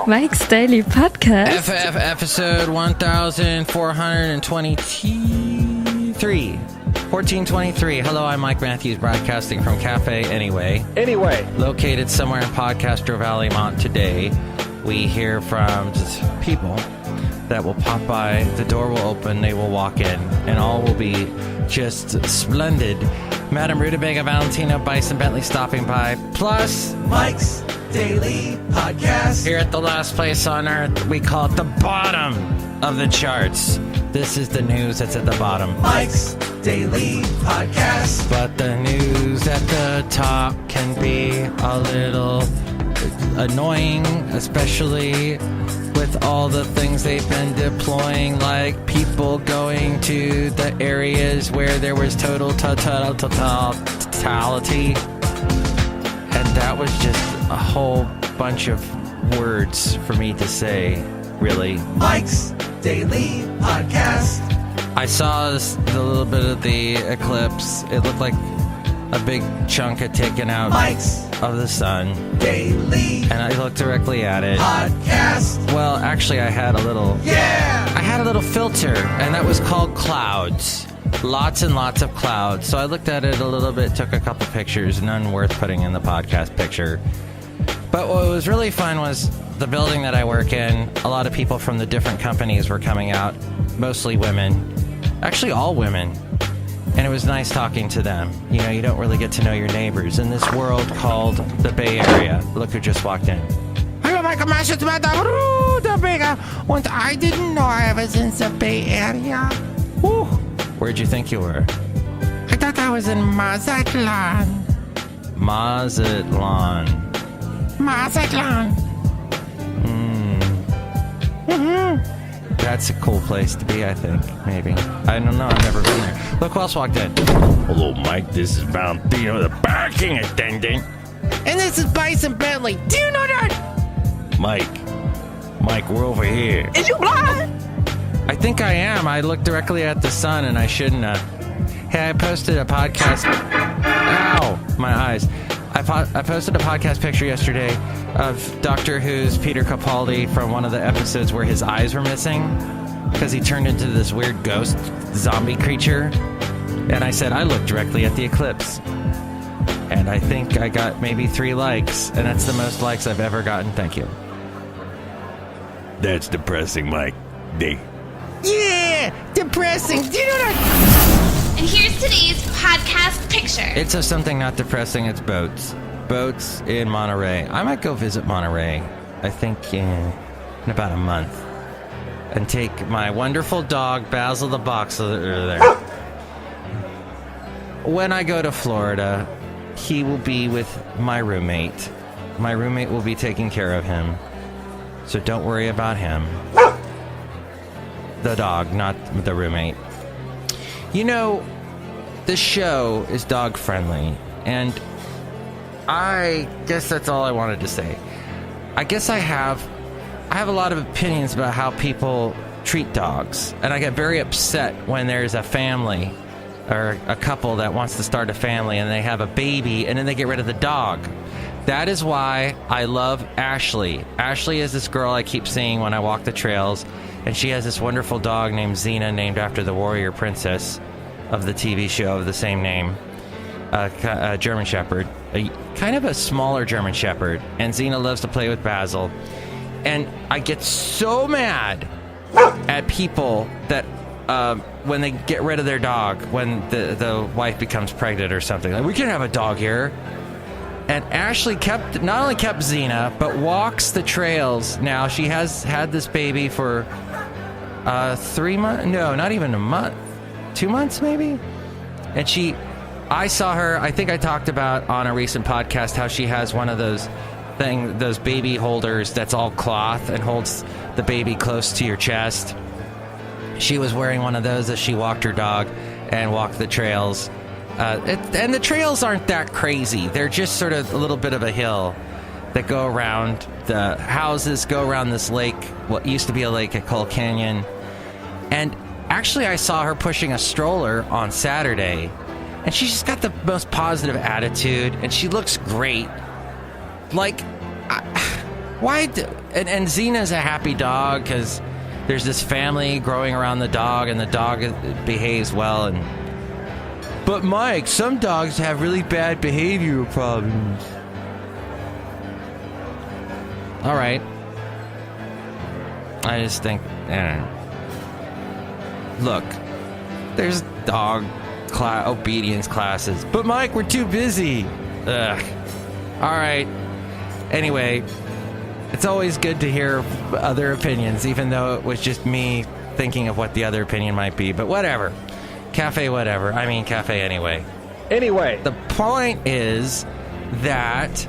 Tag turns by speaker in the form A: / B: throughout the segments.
A: Mike's Daily Podcast.
B: FF episode 1423. Hello, I'm Mike Matthews, broadcasting from Cafe Anyway. Located somewhere in Podcaster Valley, Mont. Today, we hear from just people that will pop by. The door will open, they will walk in, and all will be just splendid. Madame Rootabega, Valentino, Bison Bentley stopping by, plus
C: Mike's Daily Podcast.
B: Here at the last place on earth, we call it the bottom of the charts. This is the news that's at the bottom.
C: Mike's Daily Podcast.
B: But the news at the top can be a little annoying, especially with all the things they've been deploying, like people going to the areas where there was total totality. And that was just a whole bunch of words for me to say, really.
C: Mike's Daily Podcast.
B: I saw a little bit of the eclipse. It looked like a big chunk had taken out
C: Mike's
B: of the sun.
C: Daily
B: And I looked directly at it.
C: Podcast.
B: Well, actually, I had a little filter, and that was called clouds. Lots and lots of clouds. So I looked at it a little bit, took a couple pictures, none worth putting in the podcast picture. But what was really fun was the building that I work in. A lot of people from the different companies were coming out, mostly women. Actually, all women. And it was nice talking to them. You know, you don't really get to know your neighbors in this world called the Bay Area. Look who just walked in. Hello, Michael Matthews, Madame Rootabega. And I didn't know I was in the Bay Area. Woo. Where'd you think you were? I thought I was in Mazatlan. Mazatlan. That's a cool place to be, I think. Maybe. I don't know. I've never been there. Look who else walked in.
D: Hello, Mike. This is Valentino, the parking attendant.
B: And this is Bison Bentley. Do you know that?
D: Mike, we're over here.
C: Is you blind?
B: I think I am. I looked directly at the sun, and I shouldn't have. Hey, I posted a podcast. Ow, my eyes. I posted a podcast picture yesterday of Doctor Who's Peter Capaldi from one of the episodes where his eyes were missing because he turned into this weird ghost zombie creature. And I said, I looked directly at the eclipse. And I think I got maybe 3 likes, and that's the most likes I've ever gotten. Thank you.
D: That's depressing, Mike.
B: Yeah, depressing. Do you know that?
E: And here's today's podcast picture.
B: It's something not depressing. It's boats. Boats in Monterey. I might go visit Monterey, I think in about a month, and take my wonderful dog, Basil the Boxer, there. When I go to Florida, he will be with my roommate. My roommate will be taking care of him, so don't worry about him. The dog, not the roommate. You know, this show is dog friendly, and I guess that's all I wanted to say. I guess I have a lot of opinions about how people treat dogs, and I get very upset when there's a family or a couple that wants to start a family and they have a baby and then they get rid of the dog. That is why I love Ashley. Ashley is this girl I keep seeing when I walk the trails, and she has this wonderful dog named Xena, named after the warrior princess of the TV show of the same name. A German Shepherd, kind of a smaller German Shepherd, and Xena loves to play with Basil. And I get so mad at people that when they get rid of their dog, when the wife becomes pregnant or something, like, we can't have a dog here. And Ashley not only kept Xena, but walks the trails now. She has had this baby for 3 months, no, not even a month, 2 months maybe. And I saw her, I think I talked about on a recent podcast how she has one of those baby holders that's all cloth and holds the baby close to your chest. She was wearing one of those as she walked her dog and walked the trails. And the trails aren't that crazy. They're just sort of a little bit of a hill that go around the houses, go around this lake, what used to be a lake at Coal Canyon. And actually, I saw her pushing a stroller on Saturday, and she's just got the most positive attitude, and she looks great. Like, why? and Xena's a happy dog because there's this family growing around the dog, and the dog behaves well. But Mike, some dogs have really bad behavioral problems. All right. I just think, look, there's dog obedience classes. But Mike, we're too busy. Ugh. All right. Anyway, it's always good to hear other opinions, even though it was just me thinking of what the other opinion might be. But whatever. Cafe whatever. I mean, cafe anyway.
F: Anyway.
B: The point is that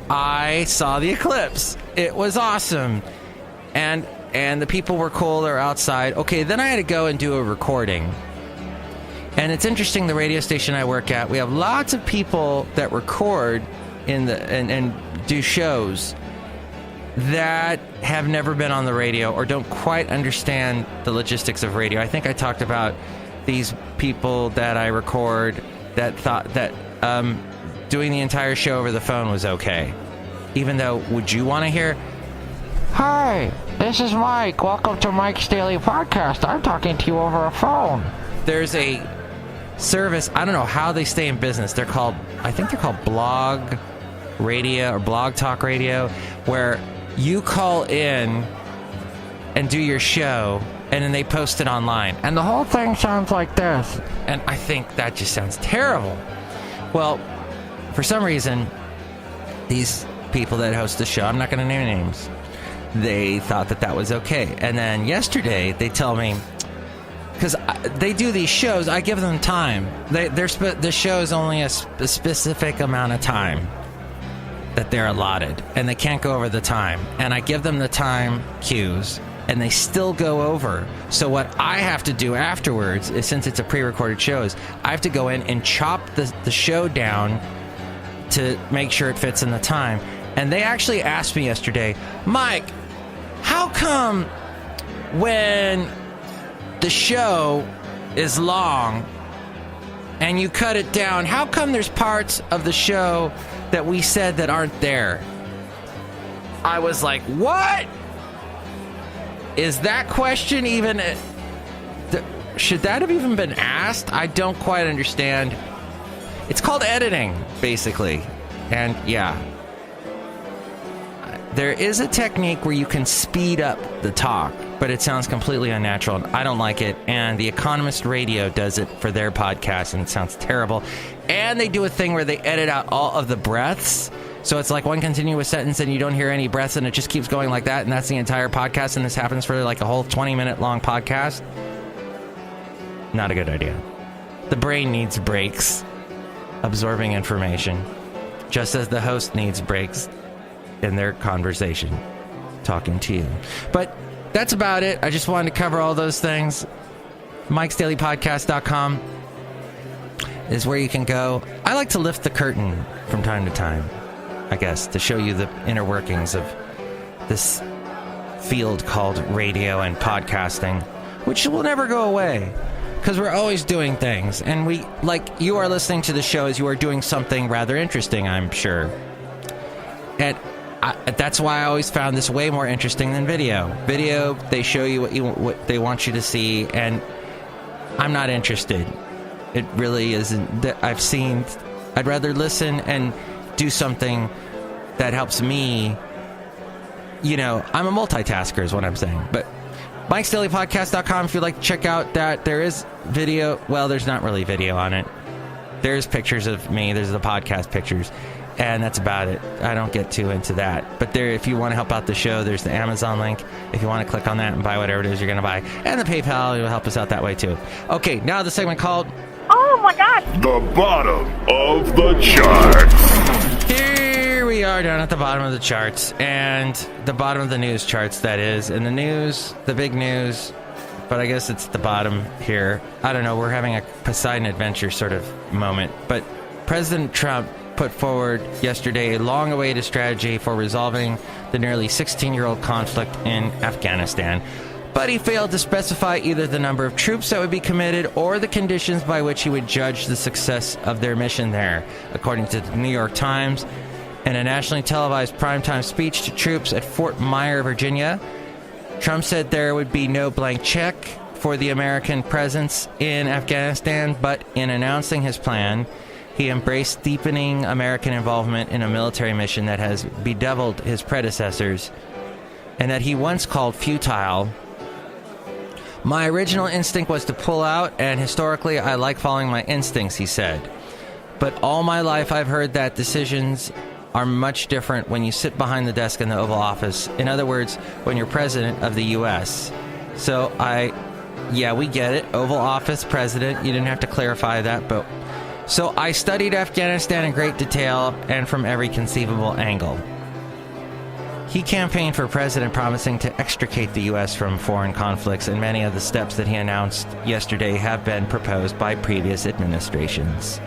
B: I saw the eclipse. It was awesome. And the people were cool. They're outside. Okay, then I had to go and do a recording. And it's interesting, the radio station I work at, we have lots of people that record and do shows that have never been on the radio or don't quite understand the logistics of radio. I think I talked about these people that I record that thought that doing the entire show over the phone was okay. Even though, would you want to hear, "Hi, this is Mike. Welcome to Mike's Daily Podcast. I'm talking to you over a phone." There's a service, I don't know how they stay in business. I think they're called blog radio or blog talk radio, where you call in and do your show and then they post it online. And the whole thing sounds like this. And I think that just sounds terrible. Well, for some reason, these people that host the show, I'm not going to name names, they thought that was okay. And then yesterday, they tell me, because they do these shows, I give them time. The show is only a specific amount of time that they're allotted, and they can't go over the time. And I give them the time cues, and they still go over. So what I have to do afterwards is, since it's a pre-recorded show, is I have to go in and chop the show down to make sure it fits in the time. And they actually asked me yesterday, "Mike, how come when the show is long and you cut it down, how come there's parts of the show that we said that aren't there?" I was like, what? Is that question even... should that have even been asked? I don't quite understand. It's called editing, basically. And yeah. There is a technique where you can speed up the talk, but it sounds completely unnatural, and I don't like it. And The Economist Radio does it for their podcast, and it sounds terrible. And they do a thing where they edit out all of the breaths, so it's like one continuous sentence, and you don't hear any breaths, and it just keeps going like that, and that's the entire podcast, and this happens for like a whole 20-minute long podcast. Not a good idea. The brain needs breaks, absorbing information, just as the host needs breaks in their conversation, talking to you. But that's about it. I just wanted to cover all those things. MIKEs-DAILY-PODCAST.com is where you can go. I like to lift the curtain from time to time, I guess, to show you the inner workings of this field called radio and podcasting, which will never go away, because we're always doing things. And we, like, you are listening to the show as you are doing something rather interesting, I'm sure. And that's why I always found this way more interesting than video. Video, they show you what they want you to see, and I'm not interested. It really isn't. I'd rather listen and do something that helps me. You know, I'm a multitasker is what I'm saying. But MIKEs-DAILY-PODCAST.com if you'd like to check out that. There is video. Well, there's not really video on it. There's pictures of me. There's the podcast pictures. And that's about it. I don't get too into that. But there, if you want to help out the show, there's the Amazon link. If you want to click on that and buy whatever it is you're going to buy. And the PayPal will help us out that way, too. Okay, now the segment called...
E: Oh my god!
D: The bottom of the charts.
B: Here we are down at the bottom of the charts. And the bottom of the news charts, that is. And the news, the big news, but I guess it's the bottom here. I don't know, we're having a Poseidon Adventure sort of moment. But President Trump put forward yesterday a long-awaited strategy for resolving the nearly 16-year-old conflict in Afghanistan. But he failed to specify either the number of troops that would be committed or the conditions by which he would judge the success of their mission there. According to the New York Times, In a nationally televised primetime speech to troops at Fort Myer, Virginia, Trump said there would be no blank check for the American presence in Afghanistan, but in announcing his plan, he embraced deepening American involvement in a military mission that has bedeviled his predecessors and that he once called futile. My original instinct was to pull out, and historically I like following my instincts, he said. But all my life I've heard that decisions are much different when you sit behind the desk in the Oval Office. In other words, when you're president of the U.S. Yeah, we get it. Oval Office, president. You didn't have to clarify that, but... So I studied Afghanistan in great detail and from every conceivable angle. He campaigned for president, promising to extricate the U.S. from foreign conflicts, and many of the steps that he announced yesterday have been proposed by previous administrations.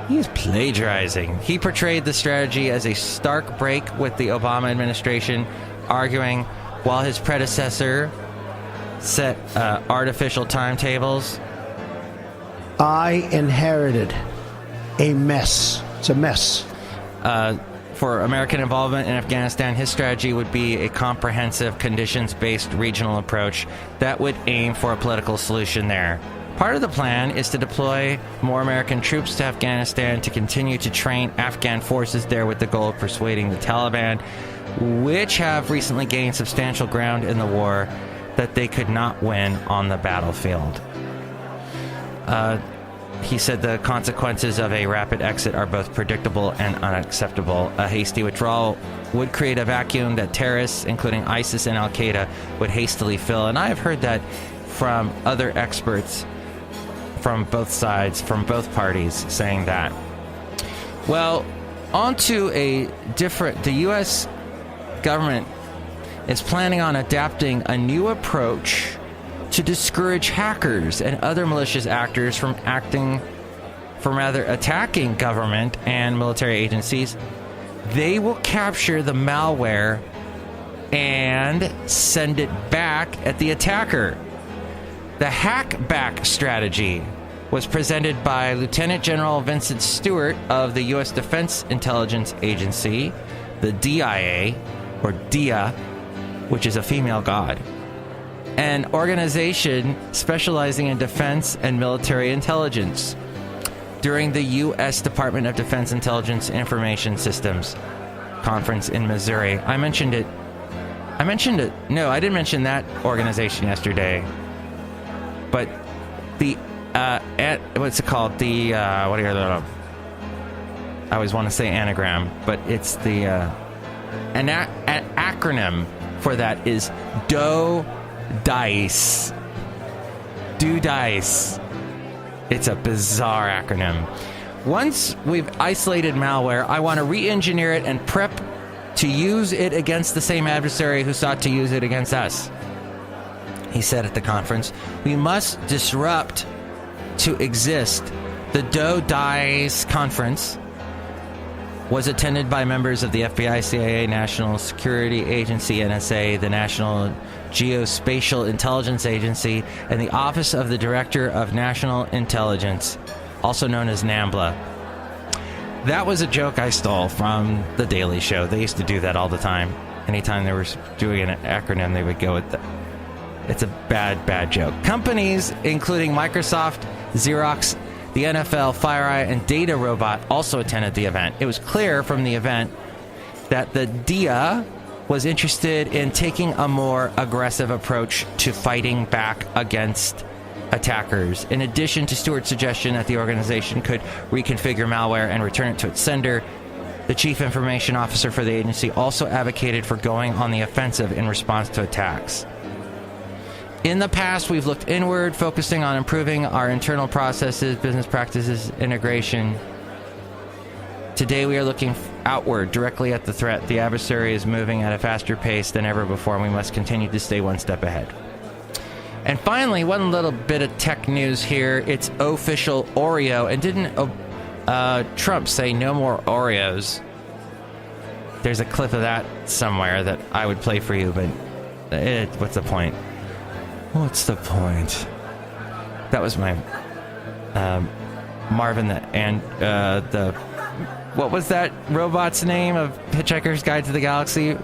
B: He is plagiarizing. He portrayed the strategy as a stark break with the Obama administration, arguing while his predecessor set artificial timetables.
F: I inherited a mess. It's a mess.
B: For American involvement in Afghanistan, his strategy would be a comprehensive, conditions-based regional approach that would aim for a political solution there. Part of the plan is to deploy more American troops to Afghanistan to continue to train Afghan forces there with the goal of persuading the Taliban, which have recently gained substantial ground in the war, that they could not win on the battlefield. He said the consequences of a rapid exit are both predictable and unacceptable. A hasty withdrawal would create a vacuum that terrorists, including ISIS and Al-Qaeda, would hastily fill. And I have heard that from other experts from both sides, from both parties, saying that. Well, on to the U.S. government is planning on adapting a new approach to discourage hackers and other malicious actors from attacking government and military agencies. They will capture the malware and send it back at the attacker. The hack-back strategy was presented by Lieutenant General Vincent Stewart of the U.S. Defense Intelligence Agency, the DIA, or DIA, which is a female god, an organization specializing in defense and military intelligence, during the U.S. Department of Defense Intelligence Information Systems conference in Missouri. I mentioned it. No, I didn't mention that organization yesterday. But the, what's it called? The, I always want to say anagram, but it's the, an acronym for that is DO-DICE. Do-DICE. It's a bizarre acronym. Once we've isolated malware, I want to re-engineer it and prep to use it against the same adversary who sought to use it against us, he said at the conference. We must disrupt to exist. The DO-DICE conference was attended by members of the FBI, CIA, National Security Agency, NSA, the National Geospatial Intelligence Agency, and the Office of the Director of National Intelligence, also known as NAMBLA. That was a joke I stole from The Daily Show. They used to do that all the time. Anytime they were doing an acronym, they would go with that. It's a bad joke. Companies including Microsoft, Xerox, the NFL, FireEye, and Data Robot also attended the event. It was clear from the event that the DIA was interested in taking a more aggressive approach to fighting back against attackers. In addition to Stewart's suggestion that the organization could reconfigure malware and return it to its sender, the chief information officer for the agency also advocated for going on the offensive in response to attacks. In the past, we've looked inward, focusing on improving our internal processes, business practices, integration. Today, we are looking outward, directly at the threat. The adversary is moving at a faster pace than ever before, and we must continue to stay one step ahead. And finally, one little bit of tech news here. It's official Oreo. And didn't Trump say no more Oreos? There's a clip of that somewhere that I would play for you, but what's the point? What's the point? That was my Marvin and the what was that robot's name of Hitchhiker's Guide to the Galaxy?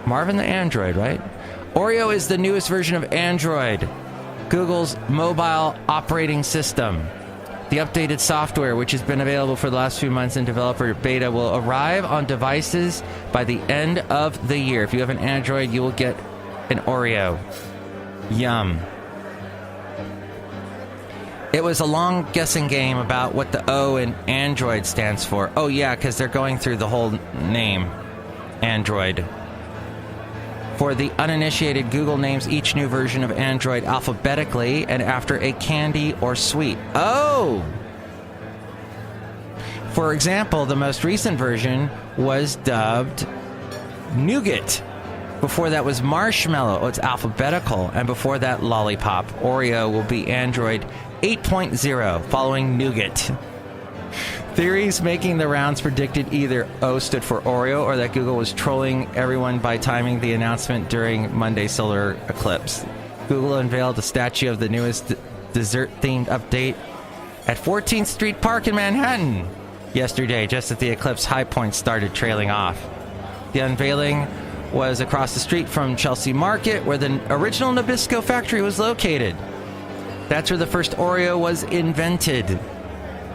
B: Marvin the Android, right? Oreo is the newest version of Android, Google's mobile operating system. The updated software, which has been available for the last few months in developer beta, will arrive on devices by the end of the year. If you have an Android, you will get an Oreo. Yum. It was a long guessing game about what the O in Android stands for. Oh, yeah, because they're going through the whole name, Android. For the uninitiated, Google names each new version of Android alphabetically and after a candy or sweet. Oh! For example, the most recent version was dubbed Nougat. Before that was Marshmallow. Oh, it's alphabetical. And before that, Lollipop. Oreo will be Android 8.0, following Nougat. Theories making the rounds predicted either O stood for Oreo or that Google was trolling everyone by timing the announcement during Monday's solar eclipse. Google unveiled a statue of the newest dessert-themed update at 14th Street Park in Manhattan yesterday, just as the eclipse high point started trailing off. The unveiling was across the street from Chelsea Market, where the original Nabisco factory was located. That's where the first Oreo was invented.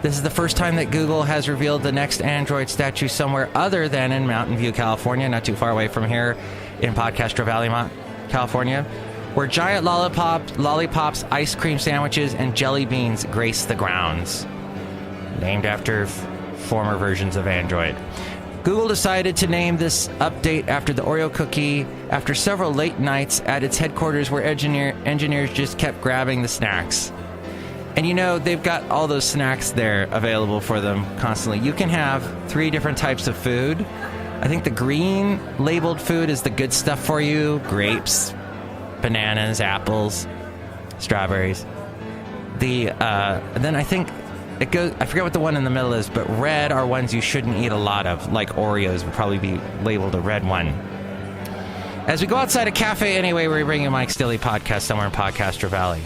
B: This is the first time that Google has revealed the next Android statue somewhere other than in Mountain View, California, not too far away from here in Podcastro Valley, California, where giant lollipops, ice cream sandwiches, and jelly beans grace the grounds. Named after former versions of Android. Google decided to name this update after the Oreo cookie after several late nights at its headquarters where engineers just kept grabbing the snacks. And you know, they've got all those snacks there available for them constantly. You can have 3 different types of food. I think the green labeled food is the good stuff for you. Grapes, bananas, apples, strawberries. Then I think it goes, I forget what the one in the middle is, but red are ones you shouldn't eat a lot of, like Oreos would probably be labeled a red one. As we go outside a cafe anyway, we're bringing a Mike's Daily Podcast somewhere in Podcastro Valley.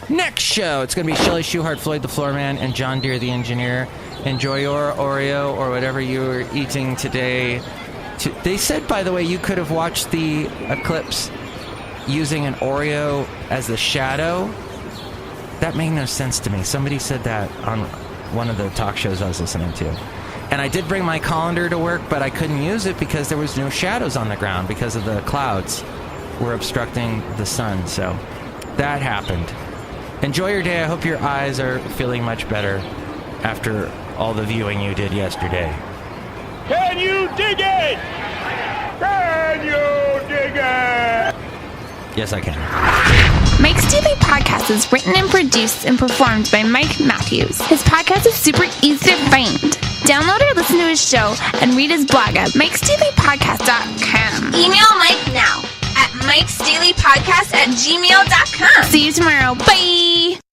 B: Next show, it's going to be Chely Shoehart, Floyd the Floorman, and John Deere the Engineer. Enjoy your Oreo or whatever you were eating today. They said, by the way, you could have watched the eclipse using an Oreo as the shadow. That made no sense to me. Somebody said that on one of the talk shows I was listening to. And I did bring my colander to work, but I couldn't use it because there was no shadows on the ground because of the clouds were obstructing the sun. So that happened. Enjoy your day. I hope your eyes are feeling much better after all the viewing you did yesterday.
D: Can you dig it? Can you dig it?
B: Yes, I can.
E: Mike's Daily Podcast is written and produced and performed by Mike Matthews. His podcast is super easy to find. Download or listen to his show and read his blog at MIKEs-DAILY-PODCAST.com. Email Mike now at MIKEs-DAILY-PODCAST@gmail.com. See you tomorrow. Bye!